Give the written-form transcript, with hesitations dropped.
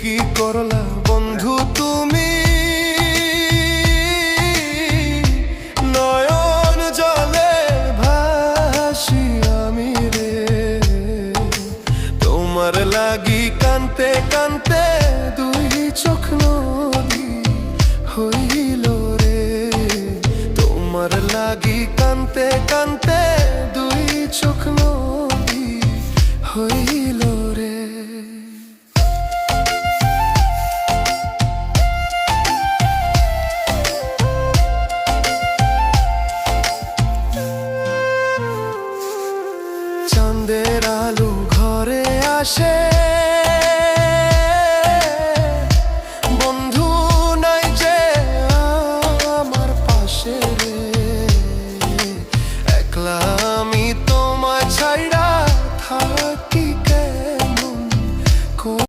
কি করলা বন্ধু তুমি, নয়ন জলে ভাসি আমি রে। তোমার লাগি কানতে কানতে দুই চোখ নদী হইল রে। তোমার লাগি কানতে কানতে দুই চোখ নদী হইল রে। চাঁদের আলো ঘরে আসে,